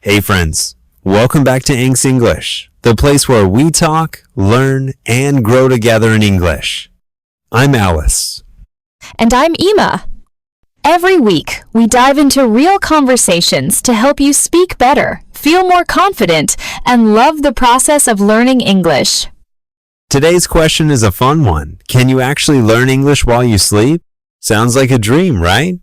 Hey friends, welcome back to Inks English, the place where we talk, learn, and grow together in English. I'm Alice. And I'm Emma. Every week, we dive into real conversations to help you speak better, feel more confident, and love the process of learning English. Today's question is a fun one. Can you actually learn English while you sleep? Sounds like a dream, right?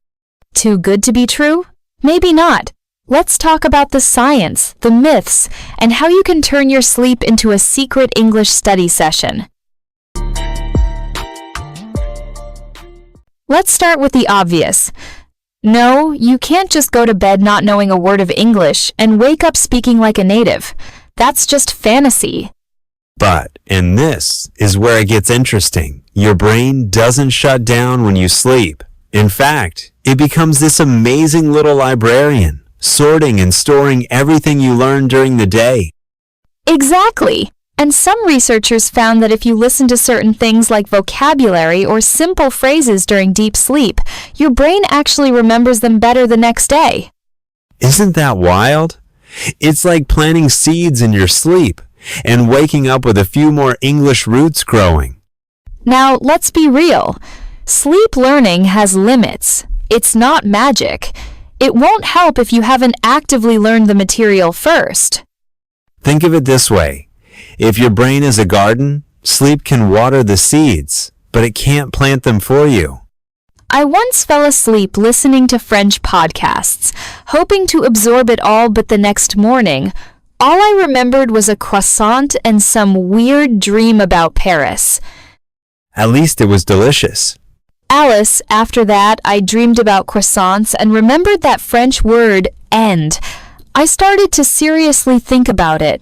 Too good to be true? Maybe not. Let's talk about the science, the myths, and how you can turn your sleep into a secret English study session. Let's start with the obvious. No, you can't just go to bed not knowing a word of English and wake up speaking like a native. That's just fantasy. But, and this is where it gets interesting, your brain doesn't shut down when you sleep. In fact, it becomes this amazing little librarian, sorting and storing everything you learn during the day. Exactly. And some researchers found that if you listen to certain things like vocabulary or simple phrases during deep sleep, your brain actually remembers them better the next day. Isn't that wild? It's like planting seeds in your sleep and waking up with a few more English roots growing. Now, let's be real. Sleep learning has limits. It's not magic. It won't help if you haven't actively learned the material first. Think of it this way. If your brain is a garden, sleep can water the seeds, but it can't plant them for you. I once fell asleep listening to French podcasts, hoping to absorb it all, but the next morning, all I remembered was a croissant and some weird dream about Paris. At least it was delicious. Alice, after that, I dreamed about croissants and remembered that French word, end. I started to seriously think about it.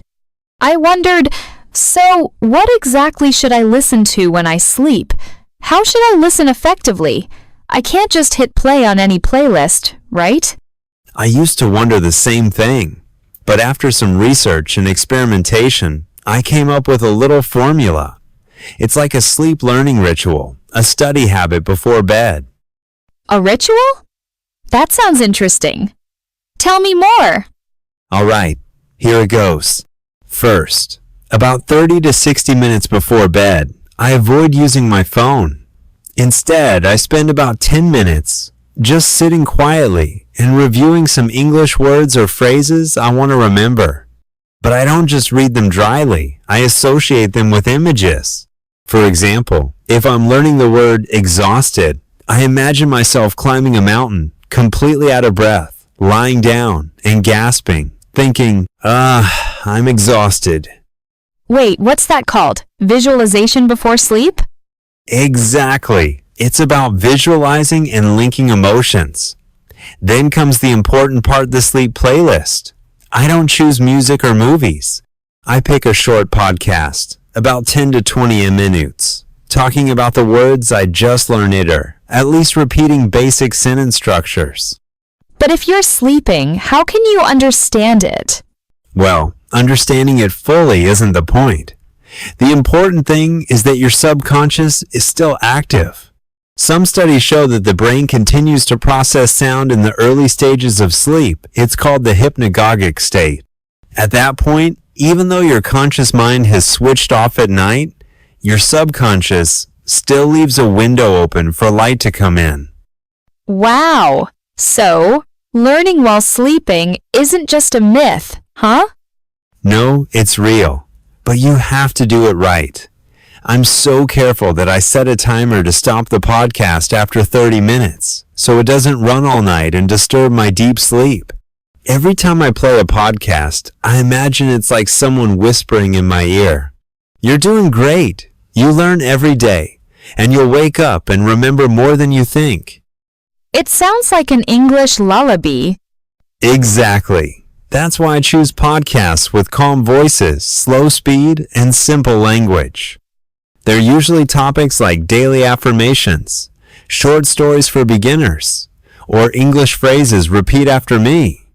I wondered, so what exactly should I listen to when I sleep? How should I listen effectively? I can't just hit play on any playlist, right? I used to wonder the same thing, but after some research and experimentation, I came up with a little formula. It's like a sleep learning ritual, a study habit before bed. A ritual? That sounds interesting. Tell me more. All right, here it goes. First, about 30 to 60 minutes before bed, I avoid using my phone. Instead, I spend about 10 minutes just sitting quietly and reviewing some English words or phrases I want to remember. But I don't just read them dryly, I associate them with images. For example, if I'm learning the word exhausted, I imagine myself climbing a mountain, completely out of breath, lying down and gasping, thinking, I'm exhausted. Wait, what's that called? Visualization before sleep? Exactly. It's about visualizing and linking emotions. Then comes the important part, the sleep playlist. I don't choose music or movies. I pick a short podcast, about 10 to 20 minutes, talking about the words I just learned or at least repeating basic sentence structures. But if you're sleeping, how can you understand it? Well, understanding it fully isn't the point. The important thing is that your subconscious is still active. Some studies show that the brain continues to process sound in the early stages of sleep. It's called the hypnagogic state. At that point, even though your conscious mind has switched off at night, your subconscious still leaves a window open for light to come in. Wow! So, learning while sleeping isn't just a myth, huh? No, it's real. But you have to do it right. I'm so careful that I set a timer to stop the podcast after 30 minutes, so it doesn't run all night and disturb my deep sleep. Every time I play a podcast, I imagine it's like someone whispering in my ear. You're doing great. You learn every day, and you'll wake up and remember more than you think. It sounds like an English lullaby. Exactly. That's why I choose podcasts with calm voices, slow speed, and simple language. They're usually topics like daily affirmations, short stories for beginners, or English phrases repeat after me.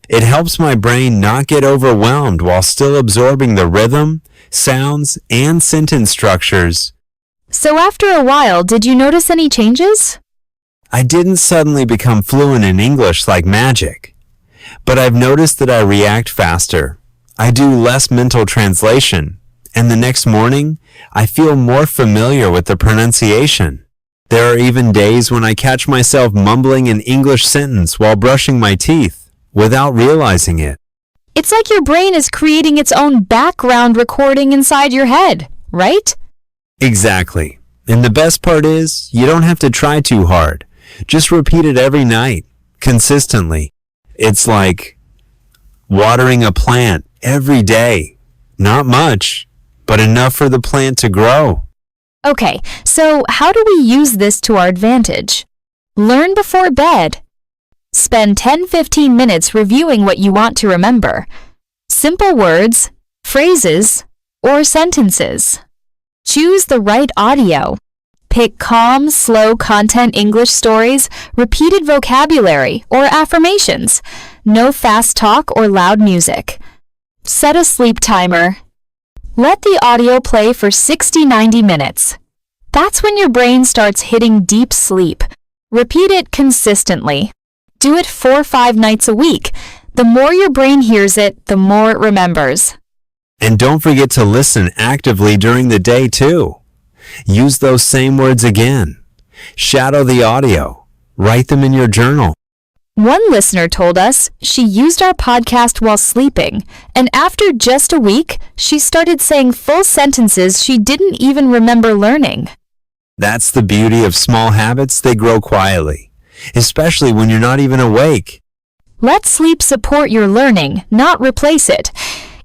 It helps my brain not get overwhelmed while still absorbing the rhythm, sounds, and sentence structures. So after a while, did you notice any changes? I didn't suddenly become fluent in English like magic, but I've noticed that I react faster. I do less mental translation, and the next morning, I feel more familiar with the pronunciation. There are even days when I catch myself mumbling an English sentence while brushing my teeth without realizing it. It's like your brain is creating its own background recording inside your head, right? Exactly. And the best part is, you don't have to try too hard. Just repeat it every night, consistently. It's like watering a plant every day. Not much, but enough for the plant to grow. Okay, so how do we use this to our advantage? Learn before bed. Spend 10-15 minutes reviewing what you want to remember. Simple words, phrases, or sentences. Choose the right audio. Pick calm, slow content English stories, repeated vocabulary, or affirmations. No fast talk or loud music. Set a sleep timer. Let the audio play for 60-90 minutes. That's when your brain starts hitting deep sleep. Repeat it consistently. Do it 4 or 5 nights a week. The more your brain hears it, the more it remembers. And don't forget to listen actively during the day too. Use those same words again. Shadow the audio. Write them in your journal. One listener told us she used our podcast while sleeping, and after just a week, she started saying full sentences she didn't even remember learning. That's the beauty of small habits. They grow quietly, especially when you're not even awake. Let sleep support your learning, not replace it.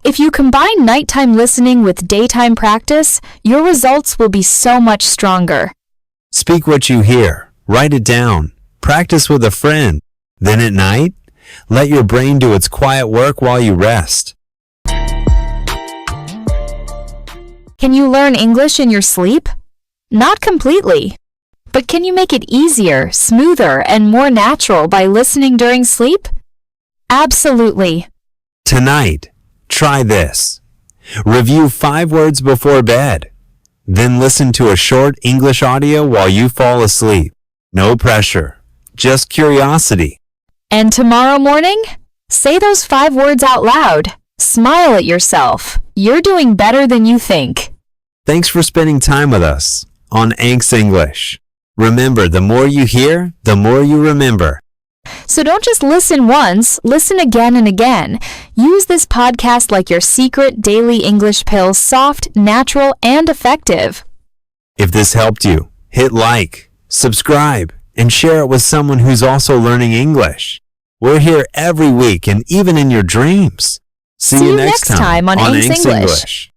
If you combine nighttime listening with daytime practice, your results will be so much stronger. Speak what you hear. Write it down. Practice with a friend. Then at night, let your brain do its quiet work while you rest. Can you learn English in your sleep? Not completely. But can you make it easier, smoother, and more natural by listening during sleep? Absolutely. Tonight, try this. Review 5 words before bed. Then listen to a short English audio while you fall asleep. No pressure, just curiosity. And tomorrow morning, say those 5 words out loud. Smile at yourself. You're doing better than you think. Thanks for spending time with us on Anx English. Remember, the more you hear, the more you remember. So don't just listen once, listen again and again. Use this podcast like your secret daily English pill, soft, natural, and effective. If this helped you, hit like, subscribe, and share it with someone who's also learning English. We're here every week and even in your dreams. See you next time on Anx English.